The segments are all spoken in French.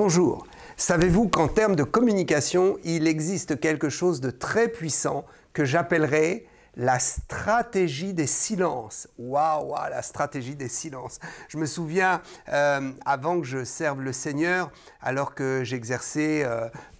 Bonjour. Savez-vous qu'en termes de communication, il existe quelque chose de très puissant que j'appellerais la stratégie des silences. Waouh, la stratégie des silences. Je me souviens, avant que je serve le Seigneur, alors que j'exerçais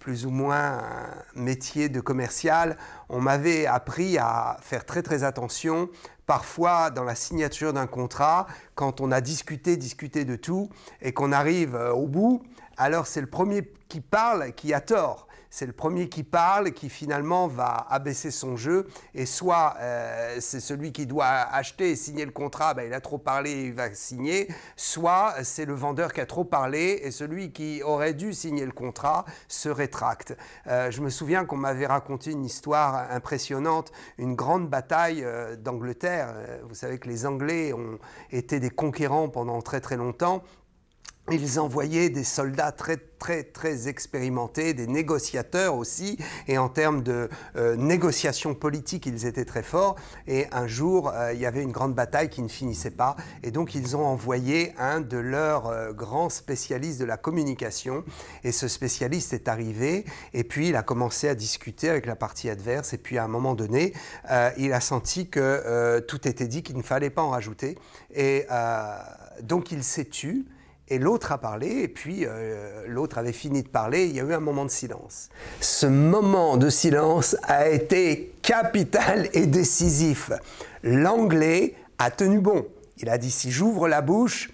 plus ou moins un métier de commercial, on m'avait appris à faire très attention. Parfois, dans la signature d'un contrat, quand on a discuté de tout et qu'on arrive au bout, alors c'est le premier qui parle qui a tort. C'est le premier qui parle qui finalement va abaisser son jeu et soit c'est celui qui doit acheter et signer le contrat, il a trop parlé, il va signer, soit c'est le vendeur qui a trop parlé et celui qui aurait dû signer le contrat se rétracte. Je me souviens qu'on m'avait raconté une histoire impressionnante, une grande bataille d'Angleterre. Vous savez que les Anglais ont été des conquérants pendant très longtemps. Ils envoyaient des soldats très expérimentés, des négociateurs aussi, et en termes de négociation politique, ils étaient très forts. Et un jour, il y avait une grande bataille qui ne finissait pas, et donc ils ont envoyé un de leurs grands spécialistes de la communication, et ce spécialiste est arrivé, et puis il a commencé à discuter avec la partie adverse, et puis à un moment donné, il a senti que tout était dit, qu'il ne fallait pas en rajouter, et donc il s'est tu. Et l'autre a parlé, et puis l'autre avait fini de parler, il y a eu un moment de silence. Ce moment de silence a été capital et décisif. L'Anglais a tenu bon. Il a dit, si j'ouvre la bouche,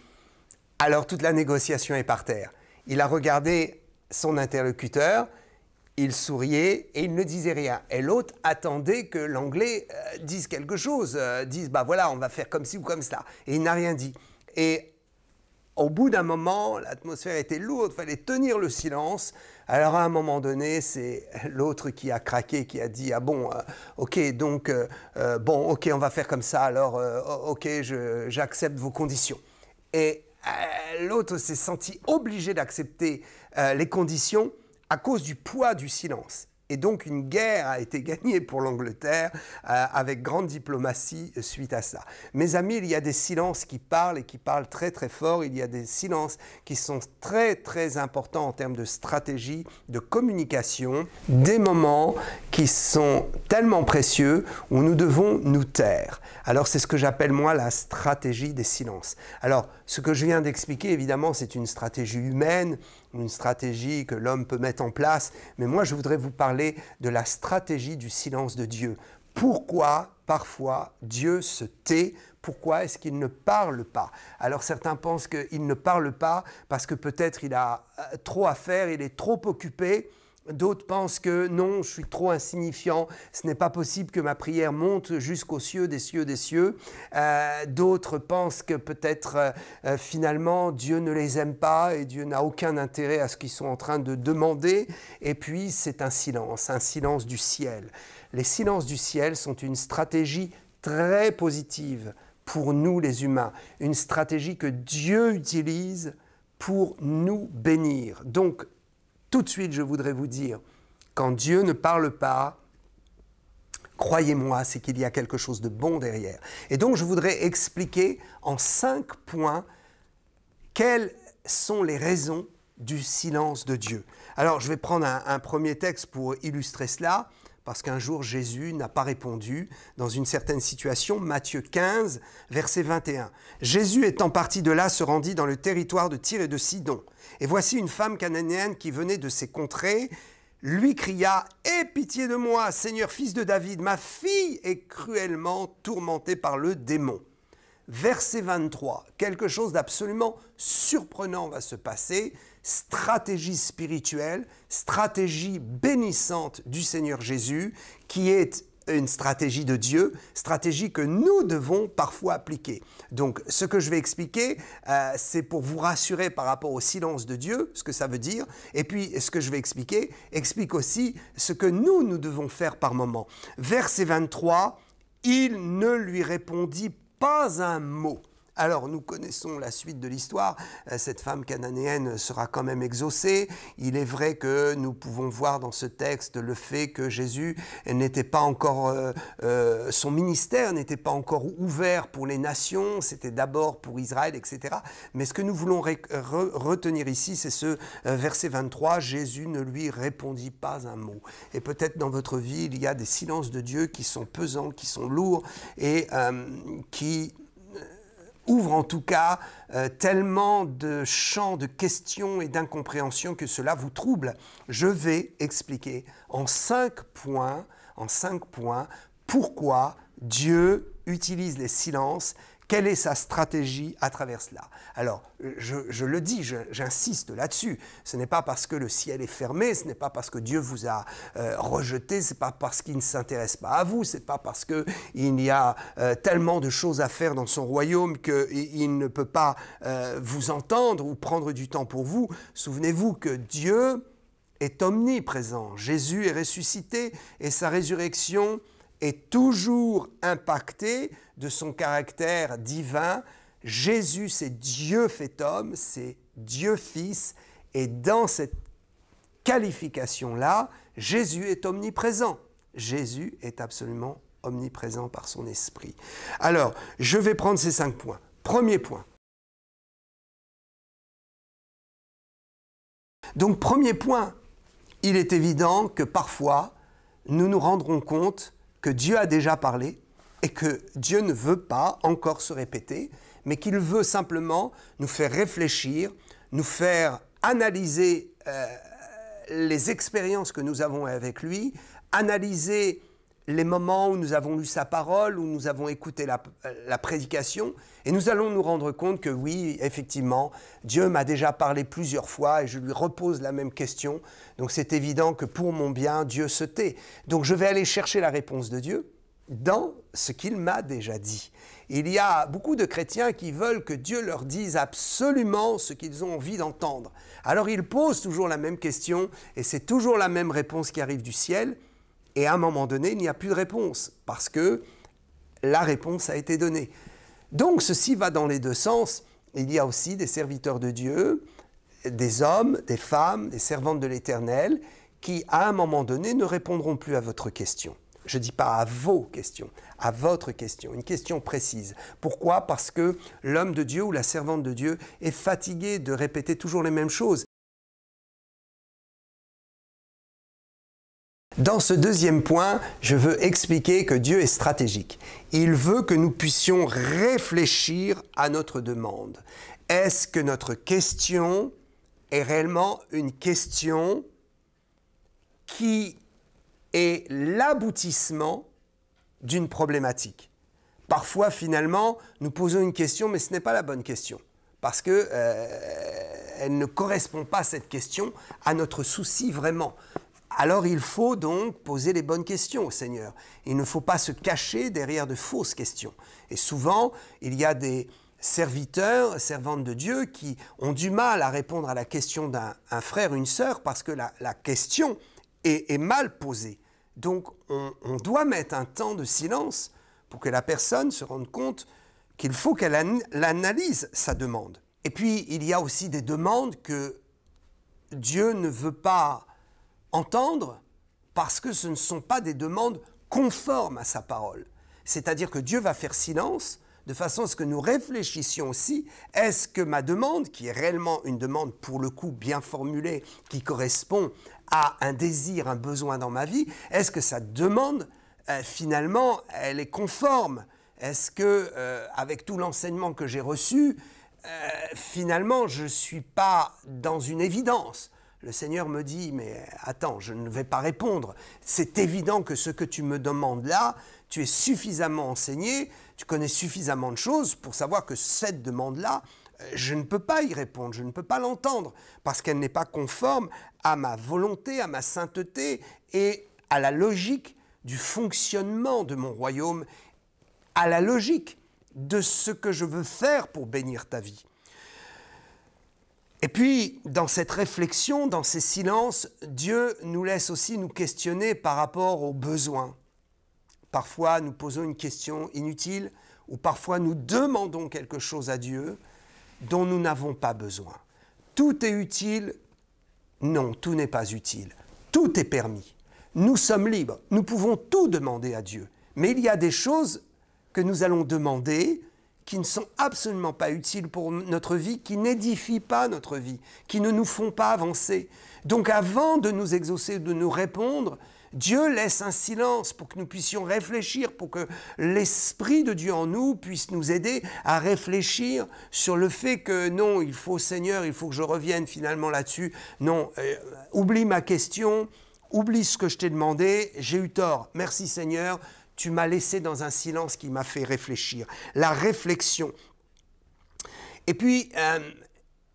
alors toute la négociation est par terre. Il a regardé son interlocuteur, il souriait et il ne disait rien. Et l'autre attendait que l'Anglais dise quelque chose, dise, voilà, on va faire comme ci ou comme cela. Et il n'a rien dit. Et au bout d'un moment, l'atmosphère était lourde, il fallait tenir le silence. Alors à un moment donné, c'est l'autre qui a craqué, qui a dit « Ah bon, ok, donc, ok, on va faire comme ça, alors, ok, j'accepte vos conditions. » Et l'autre s'est senti obligé d'accepter les conditions à cause du poids du silence. Et donc une guerre a été gagnée pour l'Angleterre avec grande diplomatie suite à ça. Mes amis, il y a des silences qui parlent et qui parlent très fort. Il y a des silences qui sont très importants en termes de stratégie, de communication. Des moments qui sont tellement précieux où nous devons nous taire. Alors c'est ce que j'appelle moi la stratégie des silences. Alors ce que je viens d'expliquer, évidemment, c'est une stratégie humaine, une stratégie que l'homme peut mettre en place. Mais moi, je voudrais vous parler de la stratégie du silence de Dieu. Pourquoi, parfois, Dieu se tait? Pourquoi est-ce qu'il ne parle pas? Alors certains pensent qu'il ne parle pas parce que peut-être il a trop à faire, il est trop occupé. D'autres pensent que non, je suis trop insignifiant, ce n'est pas possible que ma prière monte jusqu'aux cieux des cieux des cieux. D'autres pensent que peut-être finalement Dieu ne les aime pas et Dieu n'a aucun intérêt à ce qu'ils sont en train de demander. Et puis c'est un silence du ciel. Les silences du ciel sont une stratégie très positive pour nous les humains, une stratégie que Dieu utilise pour nous bénir. Donc, tout de suite, je voudrais vous dire, quand Dieu ne parle pas, croyez-moi, c'est qu'il y a quelque chose de bon derrière. Et donc, je voudrais expliquer en 5 points quelles sont les raisons du silence de Dieu. Alors, je vais prendre un premier texte pour illustrer cela, parce qu'un jour, Jésus n'a pas répondu dans une certaine situation. Matthieu 15, verset 21. « Jésus étant parti de là se rendit dans le territoire de Tyr et de Sidon. Et voici une femme cananéenne qui venait de ces contrées, lui cria « Aie pitié de moi, Seigneur, fils de David, ma fille est cruellement tourmentée par le démon. » Verset 23, quelque chose d'absolument surprenant va se passer, stratégie spirituelle, stratégie bénissante du Seigneur Jésus, qui est une stratégie de Dieu, stratégie que nous devons parfois appliquer. Donc, ce que je vais expliquer, c'est pour vous rassurer par rapport au silence de Dieu, ce que ça veut dire, et puis ce que je vais expliquer explique aussi ce que nous devons faire par moment. Verset 23, « Il ne lui répondit pas un mot. » Alors, nous connaissons la suite de l'histoire. Cette femme cananéenne sera quand même exaucée. Il est vrai que nous pouvons voir dans ce texte le fait que Jésus n'était pas encore, son ministère n'était pas encore ouvert pour les nations, c'était d'abord pour Israël, etc. Mais ce que nous voulons retenir ici, c'est ce verset 23, Jésus ne lui répondit pas un mot. Et peut-être dans votre vie, il y a des silences de Dieu qui sont pesants, qui sont lourds et qui ouvre en tout cas tellement de champs de questions et d'incompréhension que cela vous trouble. Je vais expliquer en 5 points, pourquoi Dieu utilise les silences, quelle est sa stratégie à travers cela. Alors, je le dis, j'insiste là-dessus. Ce n'est pas parce que le ciel est fermé, ce n'est pas parce que Dieu vous a rejeté, ce n'est pas parce qu'il ne s'intéresse pas à vous, ce n'est pas parce qu'il y a tellement de choses à faire dans son royaume qu'il ne peut pas vous entendre ou prendre du temps pour vous. Souvenez-vous que Dieu est omniprésent. Jésus est ressuscité et sa résurrection est toujours impactée de son caractère divin. Jésus, c'est Dieu fait homme, c'est Dieu Fils, et dans cette qualification-là, Jésus est omniprésent. Jésus est absolument omniprésent par son esprit. Alors, je vais prendre ces 5 points. Premier point. Donc, premier point, il est évident que parfois, nous nous rendrons compte que Dieu a déjà parlé et que Dieu ne veut pas encore se répéter, mais qu'il veut simplement nous faire réfléchir, nous faire analyser les expériences que nous avons avec lui, analyser les moments où nous avons lu sa parole, où nous avons écouté la prédication, et nous allons nous rendre compte que oui, effectivement, Dieu m'a déjà parlé plusieurs fois et je lui repose la même question. Donc c'est évident que pour mon bien, Dieu se tait. Donc je vais aller chercher la réponse de Dieu dans ce qu'il m'a déjà dit. Il y a beaucoup de chrétiens qui veulent que Dieu leur dise absolument ce qu'ils ont envie d'entendre. Alors ils posent toujours la même question et c'est toujours la même réponse qui arrive du ciel. Et à un moment donné, il n'y a plus de réponse parce que la réponse a été donnée. Donc ceci va dans les deux sens. Il y a aussi des serviteurs de Dieu, des hommes, des femmes, des servantes de l'Éternel qui, à un moment donné, ne répondront plus à votre question. Je ne dis pas à vos questions, à votre question, une question précise. Pourquoi ? Parce que l'homme de Dieu ou la servante de Dieu est fatigué de répéter toujours les mêmes choses. Dans ce deuxième point, je veux expliquer que Dieu est stratégique. Il veut que nous puissions réfléchir à notre demande. Est-ce que notre question est réellement une question qui est l'aboutissement d'une problématique? Parfois, finalement, nous posons une question, mais ce n'est pas la bonne question, parce qu'elle ne correspond pas, cette question, à notre souci vraiment. Alors il faut donc poser les bonnes questions au Seigneur. Il ne faut pas se cacher derrière de fausses questions. Et souvent, il y a des serviteurs, servantes de Dieu qui ont du mal à répondre à la question d'un frère, une sœur, parce que la question est mal posée. Donc on doit mettre un temps de silence pour que la personne se rende compte qu'il faut qu'elle analyse sa demande. Et puis il y a aussi des demandes que Dieu ne veut pas entendre parce que ce ne sont pas des demandes conformes à sa parole. C'est-à-dire que Dieu va faire silence de façon à ce que nous réfléchissions aussi, est-ce que ma demande, qui est réellement une demande pour le coup bien formulée, qui correspond à un désir, un besoin dans ma vie, est-ce que sa demande, finalement, elle est conforme? Est-ce que, avec tout l'enseignement que j'ai reçu, finalement, je ne suis pas dans une évidence? Le Seigneur me dit, mais attends, je ne vais pas répondre. C'est évident que ce que tu me demandes là, tu es suffisamment enseigné, tu connais suffisamment de choses pour savoir que cette demande-là, je ne peux pas y répondre, je ne peux pas l'entendre, parce qu'elle n'est pas conforme à ma volonté, à ma sainteté et à la logique du fonctionnement de mon royaume, à la logique de ce que je veux faire pour bénir ta vie. Et puis, dans cette réflexion, dans ces silences, Dieu nous laisse aussi nous questionner par rapport aux besoins. Parfois, nous posons une question inutile où parfois nous demandons quelque chose à Dieu dont nous n'avons pas besoin. Tout est utile? Non, tout n'est pas utile. Tout est permis. Nous sommes libres. Nous pouvons tout demander à Dieu. Mais il y a des choses que nous allons demander qui ne sont absolument pas utiles pour notre vie, qui n'édifient pas notre vie, qui ne nous font pas avancer. Donc avant de nous exaucer, de nous répondre, Dieu laisse un silence pour que nous puissions réfléchir, pour que l'Esprit de Dieu en nous puisse nous aider à réfléchir sur le fait que non, il faut Seigneur, il faut que je revienne finalement là-dessus. Non, oublie ma question, oublie ce que je t'ai demandé, j'ai eu tort. Merci Seigneur, tu m'as laissé dans un silence qui m'a fait réfléchir. La réflexion. Et puis,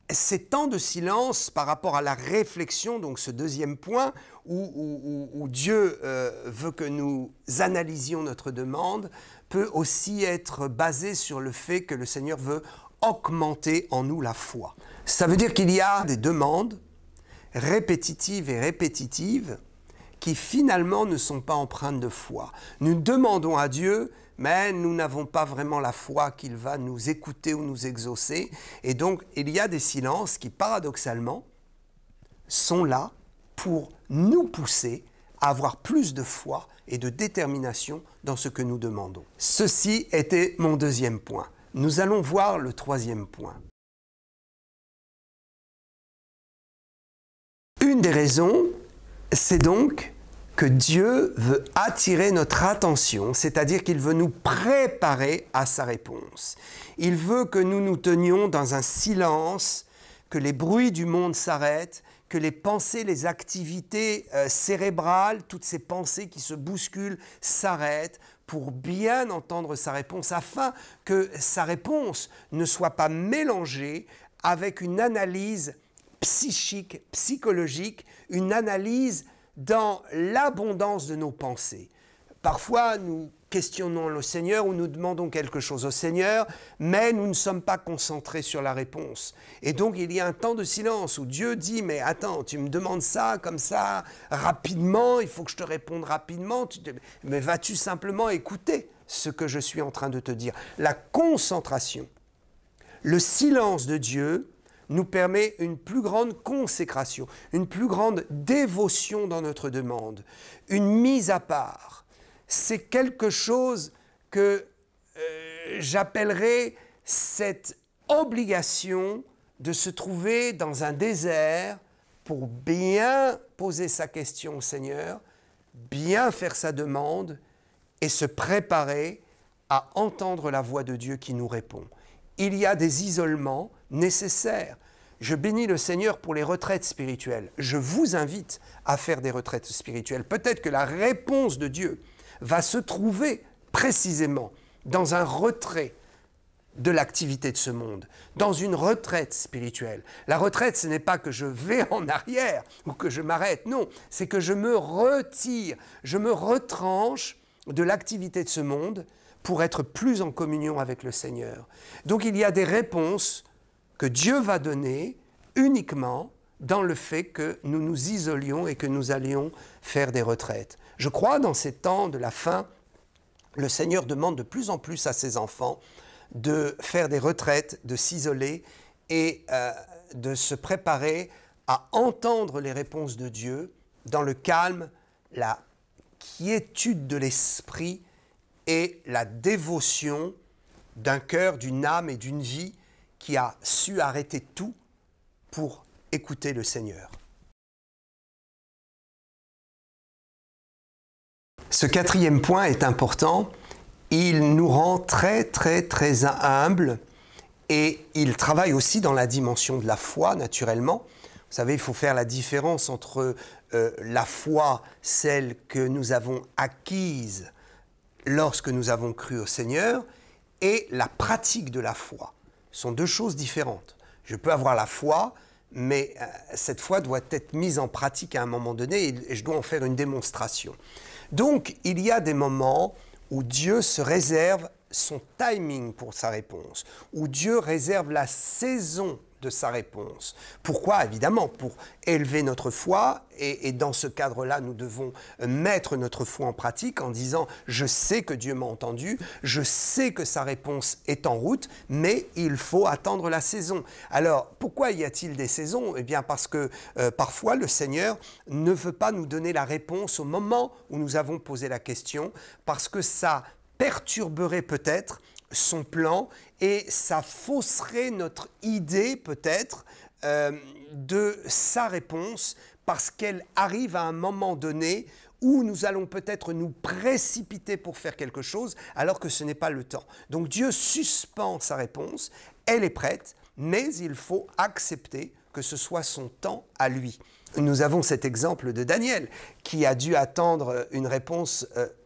ces temps de silence par rapport à la réflexion, donc ce deuxième point où Dieu veut que nous analysions notre demande, peut aussi être basé sur le fait que le Seigneur veut augmenter en nous la foi. Ça veut dire qu'il y a des demandes répétitives et répétitives qui finalement ne sont pas empreintes de foi. Nous demandons à Dieu, mais nous n'avons pas vraiment la foi qu'il va nous écouter ou nous exaucer. Et donc, il y a des silences qui, paradoxalement, sont là pour nous pousser à avoir plus de foi et de détermination dans ce que nous demandons. Ceci était mon deuxième point. Nous allons voir le troisième point. Une des raisons, c'est donc que Dieu veut attirer notre attention, c'est-à-dire qu'il veut nous préparer à sa réponse. Il veut que nous nous tenions dans un silence, que les bruits du monde s'arrêtent, que les pensées, les activités cérébrales, toutes ces pensées qui se bousculent s'arrêtent pour bien entendre sa réponse, afin que sa réponse ne soit pas mélangée avec une analyse psychique, psychologique, une analyse dans l'abondance de nos pensées. Parfois, nous questionnons le Seigneur ou nous demandons quelque chose au Seigneur, mais nous ne sommes pas concentrés sur la réponse. Et donc, il y a un temps de silence où Dieu dit « Mais attends, tu me demandes ça, comme ça, rapidement, il faut que je te réponde rapidement. Mais vas-tu simplement écouter ce que je suis en train de te dire ?» La concentration, le silence de Dieu nous permet une plus grande consécration, une plus grande dévotion dans notre demande, une mise à part. C'est quelque chose que j'appellerais cette obligation de se trouver dans un désert pour bien poser sa question au Seigneur, bien faire sa demande et se préparer à entendre la voix de Dieu qui nous répond. Il y a des isolements nécessaires. Je bénis le Seigneur pour les retraites spirituelles. Je vous invite à faire des retraites spirituelles. Peut-être que la réponse de Dieu va se trouver précisément dans un retrait de l'activité de ce monde, dans une retraite spirituelle. La retraite, ce n'est pas que je vais en arrière ou que je m'arrête, non, c'est que je me retire, je me retranche de l'activité de ce monde pour être plus en communion avec le Seigneur. Donc il y a des réponses que Dieu va donner uniquement dans le fait que nous nous isolions et que nous allions faire des retraites. Je crois dans ces temps de la fin, le Seigneur demande de plus en plus à ses enfants de faire des retraites, de s'isoler et de se préparer à entendre les réponses de Dieu dans le calme, la quiétude de l'esprit et la dévotion d'un cœur, d'une âme et d'une vie qui a su arrêter tout pour écouter le Seigneur. Ce quatrième point est important. Il nous rend très, très, très humbles et il travaille aussi dans la dimension de la foi, naturellement. Vous savez, il faut faire la différence entre la foi, celle que nous avons acquise lorsque nous avons cru au Seigneur, et la pratique de la foi. Ce sont deux choses différentes. Je peux avoir la foi, mais cette foi doit être mise en pratique à un moment donné et je dois en faire une démonstration. Donc, il y a des moments où Dieu se réserve son timing pour sa réponse, où Dieu réserve la saison de sa réponse. Pourquoi? Évidemment, pour élever notre foi, et dans ce cadre-là, nous devons mettre notre foi en pratique en disant « Je sais que Dieu m'a entendu, je sais que sa réponse est en route, mais il faut attendre la saison. » Alors, pourquoi y a-t-il des saisons? Eh bien, parce que parfois, le Seigneur ne veut pas nous donner la réponse au moment où nous avons posé la question, parce que ça perturberait peut-être son plan et ça fausserait notre idée peut-être de sa réponse parce qu'elle arrive à un moment donné où nous allons peut-être nous précipiter pour faire quelque chose alors que ce n'est pas le temps. Donc Dieu suspend sa réponse, elle est prête, mais il faut accepter que ce soit son temps à lui. Nous avons cet exemple de Daniel qui a dû attendre une réponse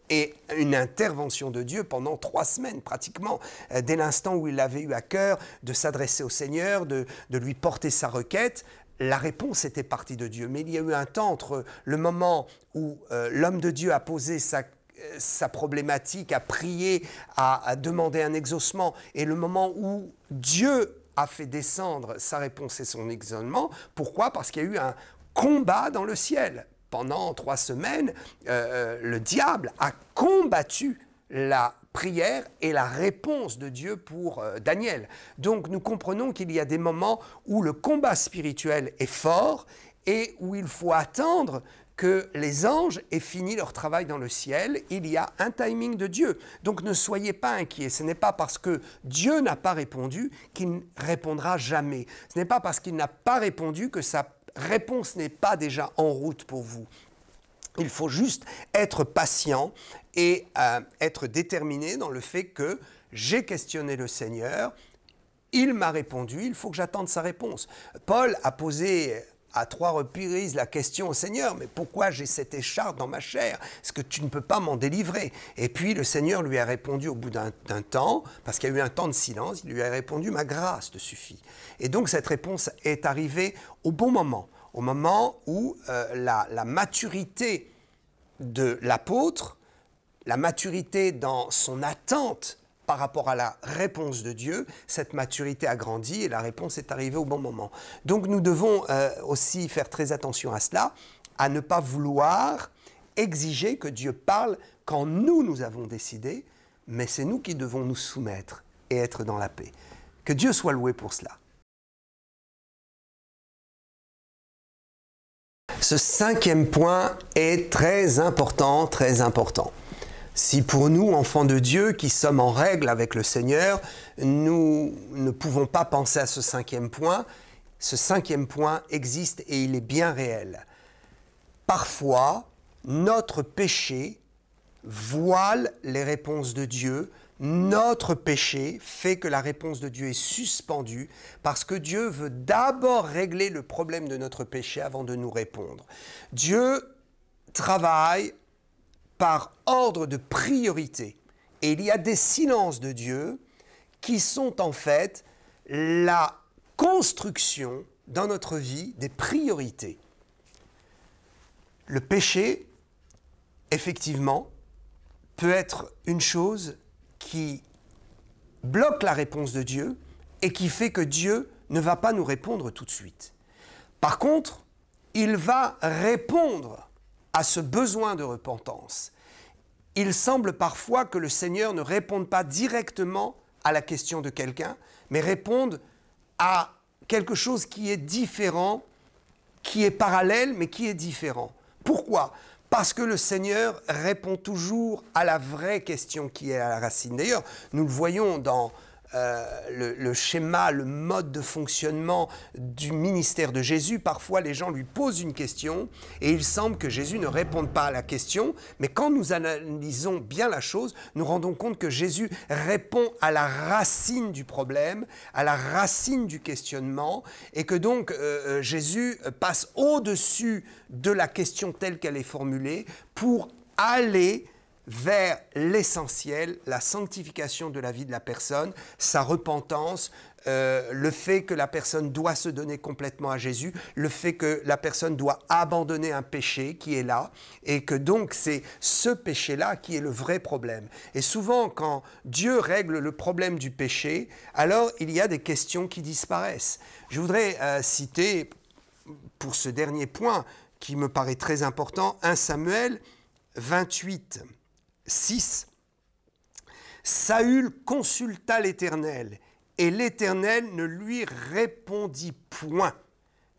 et une intervention de Dieu pendant 3 semaines pratiquement, dès l'instant où il avait eu à cœur de s'adresser au Seigneur, de lui porter sa requête. La réponse était partie de Dieu, mais il y a eu un temps entre le moment où l'homme de Dieu a posé sa problématique, a prié, a demandé un exaucement, et le moment où Dieu a fait descendre sa réponse et son exaucement. Pourquoi? Parce qu'il y a eu un combat dans le ciel. Pendant 3 semaines, le diable a combattu la prière et la réponse de Dieu pour Daniel. Donc nous comprenons qu'il y a des moments où le combat spirituel est fort et où il faut attendre que les anges aient fini leur travail dans le ciel. Il y a un timing de Dieu. Donc ne soyez pas inquiets. Ce n'est pas parce que Dieu n'a pas répondu qu'il ne répondra jamais. Ce n'est pas parce qu'il n'a pas répondu que sa réponse n'est pas déjà en route pour vous. Il faut juste être patient et être déterminé dans le fait que j'ai questionné le Seigneur, il m'a répondu, il faut que j'attende sa réponse. Paul a posé à 3 reprises la question au Seigneur, mais pourquoi j'ai cette écharpe dans ma chair? Est-ce que tu ne peux pas m'en délivrer? Et puis le Seigneur lui a répondu au bout d'un temps, parce qu'il y a eu un temps de silence, il lui a répondu « ma grâce te suffit ». Et donc cette réponse est arrivée au bon moment, au moment où la maturité de l'apôtre, la maturité dans son attente par rapport à la réponse de Dieu, cette maturité a grandi et la réponse est arrivée au bon moment. Donc nous devons aussi faire très attention à cela, à ne pas vouloir exiger que Dieu parle quand nous avons décidé, mais c'est nous qui devons nous soumettre et être dans la paix. Que Dieu soit loué pour cela. Ce 5e point est très important, très important. Si pour nous, enfants de Dieu, qui sommes en règle avec le Seigneur, nous ne pouvons pas penser à ce 5e point, ce 5e point existe et il est bien réel. Parfois, notre péché voile les réponses de Dieu. Notre péché fait que la réponse de Dieu est suspendue parce que Dieu veut d'abord régler le problème de notre péché avant de nous répondre. Dieu travaille par ordre de priorité. Et il y a des silences de Dieu qui sont en fait la construction dans notre vie des priorités. Le péché, effectivement, peut être une chose qui bloque la réponse de Dieu et qui fait que Dieu ne va pas nous répondre tout de suite. Par contre, il va répondre à ce besoin de repentance. Il semble parfois que le Seigneur ne réponde pas directement à la question de quelqu'un, mais réponde à quelque chose qui est différent, qui est parallèle, mais qui est différent. Pourquoi ? Parce que le Seigneur répond toujours à la vraie question qui est à la racine. D'ailleurs, nous le voyons dans le schéma, le mode de fonctionnement du ministère de Jésus. Parfois, les gens lui posent une question et il semble que Jésus ne réponde pas à la question. Mais quand nous analysons bien la chose, nous rendons compte que Jésus répond à la racine du problème, à la racine du questionnement, et que donc Jésus passe au-dessus de la question telle qu'elle est formulée pour aller vers l'essentiel, la sanctification de la vie de la personne, sa repentance, le fait que la personne doit se donner complètement à Jésus, le fait que la personne doit abandonner un péché qui est là, et que donc c'est ce péché-là qui est le vrai problème. Et souvent, quand Dieu règle le problème du péché, alors il y a des questions qui disparaissent. Je voudrais citer, pour ce dernier point, qui me paraît très important, 1 Samuel 28, 6. Saül consulta l'Éternel, et l'Éternel ne lui répondit point,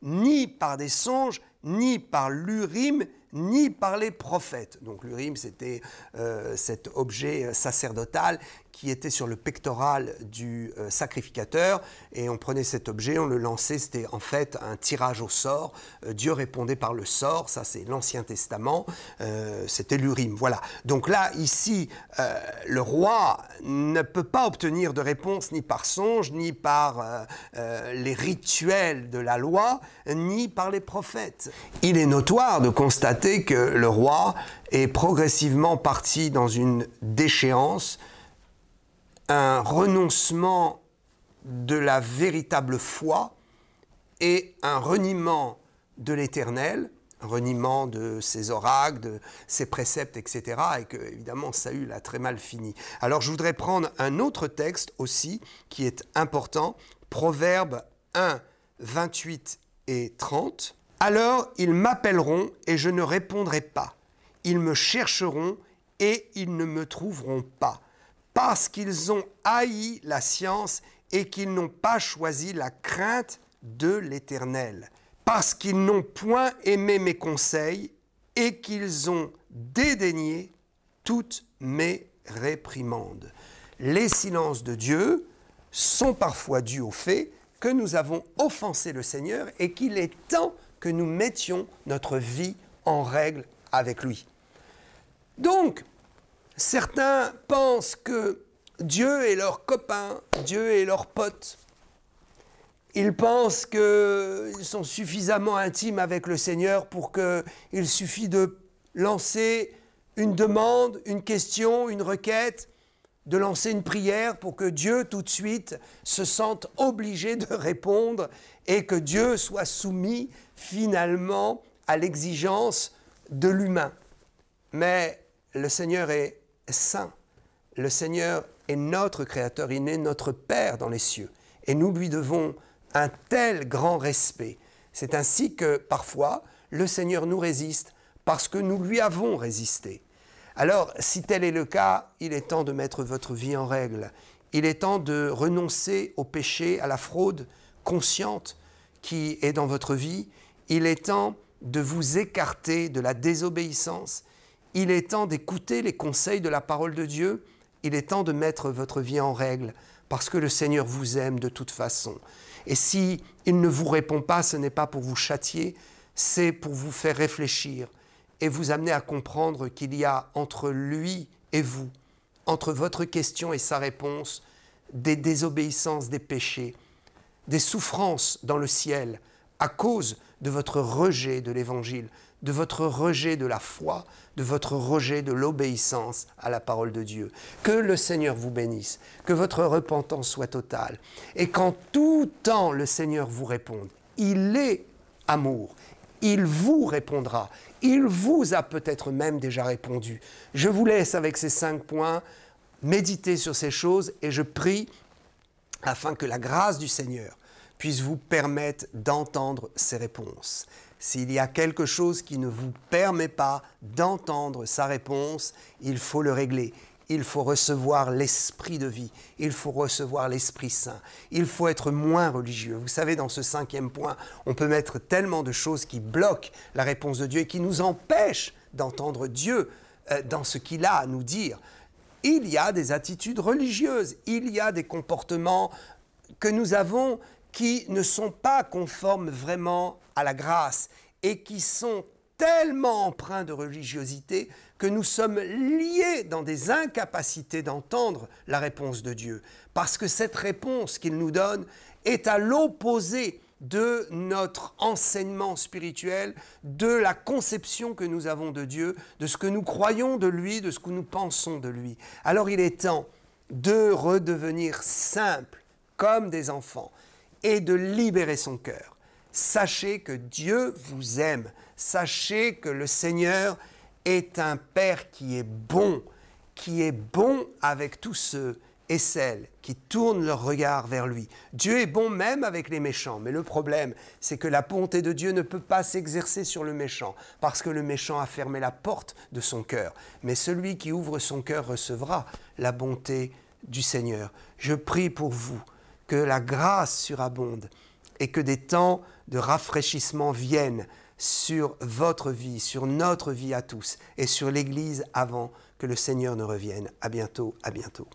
ni par des songes, ni par l'Urim, ni par les prophètes. Donc l'Urim, c'était cet objet sacerdotal qui était sur le pectoral du sacrificateur, et on prenait cet objet, on le lançait, c'était en fait un tirage au sort. Dieu répondait par le sort, ça c'est l'Ancien Testament, c'était l'Urim. Voilà. Donc là, ici, le roi ne peut pas obtenir de réponse ni par songe, ni par les rituels de la loi, ni par les prophètes. Il est notoire de constater que le roi est progressivement parti dans une déchéance, un renoncement de la véritable foi et un reniement de l'Éternel, un reniement de ses oracles, de ses préceptes, etc. Et que, évidemment, Saül a très mal fini. Alors, je voudrais prendre un autre texte aussi qui est important, Proverbe 1, 28 et 30. « Alors, ils m'appelleront et je ne répondrai pas. Ils me chercheront et ils ne me trouveront pas. Parce qu'ils ont haï la science et qu'ils n'ont pas choisi la crainte de l'Éternel. Parce qu'ils n'ont point aimé mes conseils et qu'ils ont dédaigné toutes mes réprimandes. » Les silences de Dieu sont parfois dus au fait que nous avons offensé le Seigneur et qu'il est temps que nous mettions notre vie en règle avec lui. Donc, certains pensent que Dieu est leur copain, Dieu est leur pote. Ils pensent qu'ils sont suffisamment intimes avec le Seigneur pour qu'il suffit de lancer une demande, une question, une requête, de lancer une prière pour que Dieu tout de suite se sente obligé de répondre et que Dieu soit soumis finalement à l'exigence de l'humain. Mais le Seigneur est saint. Le Seigneur est notre Créateur, il est notre Père dans les cieux. Et nous lui devons un tel grand respect. C'est ainsi que parfois le Seigneur nous résiste parce que nous lui avons résisté. Alors, si tel est le cas, il est temps de mettre votre vie en règle. Il est temps de renoncer au péché, à la fraude consciente qui est dans votre vie. Il est temps de vous écarter de la désobéissance. Il est temps d'écouter les conseils de la parole de Dieu. Il est temps de mettre votre vie en règle parce que le Seigneur vous aime de toute façon. Et si il ne vous répond pas, ce n'est pas pour vous châtier, c'est pour vous faire réfléchir et vous amener à comprendre qu'il y a entre lui et vous, entre votre question et sa réponse, des désobéissances, des péchés, des souffrances dans le ciel à cause de votre rejet de l'Évangile, de votre rejet de la foi, de votre rejet de l'obéissance à la parole de Dieu. Que le Seigneur vous bénisse, que votre repentance soit totale et qu'en tout temps le Seigneur vous réponde. Il est amour, il vous répondra, il vous a peut-être même déjà répondu. Je vous laisse avec ces 5 points, méditez sur ces choses et je prie afin que la grâce du Seigneur puisse vous permettre d'entendre ces réponses. S'il y a quelque chose qui ne vous permet pas d'entendre sa réponse, il faut le régler. Il faut recevoir l'esprit de vie. Il faut recevoir l'Esprit Saint. Il faut être moins religieux. Vous savez, dans ce 5e point, on peut mettre tellement de choses qui bloquent la réponse de Dieu et qui nous empêchent d'entendre Dieu dans ce qu'il a à nous dire. Il y a des attitudes religieuses. Il y a des comportements que nous avons qui ne sont pas conformes vraiment à la grâce et qui sont tellement empreints de religiosité que nous sommes liés dans des incapacités d'entendre la réponse de Dieu. Parce que cette réponse qu'il nous donne est à l'opposé de notre enseignement spirituel, de la conception que nous avons de Dieu, de ce que nous croyons de lui, de ce que nous pensons de lui. Alors il est temps de redevenir simple comme des enfants et de libérer son cœur. Sachez que Dieu vous aime. Sachez que le Seigneur est un Père qui est bon avec tous ceux et celles qui tournent leur regard vers lui. Dieu est bon même avec les méchants, mais le problème, c'est que la bonté de Dieu ne peut pas s'exercer sur le méchant, parce que le méchant a fermé la porte de son cœur. Mais celui qui ouvre son cœur recevra la bonté du Seigneur. Je prie pour vous que la grâce surabonde et que des temps de rafraîchissement viennent sur votre vie, sur notre vie à tous et sur l'Église avant que le Seigneur ne revienne. À bientôt, à bientôt.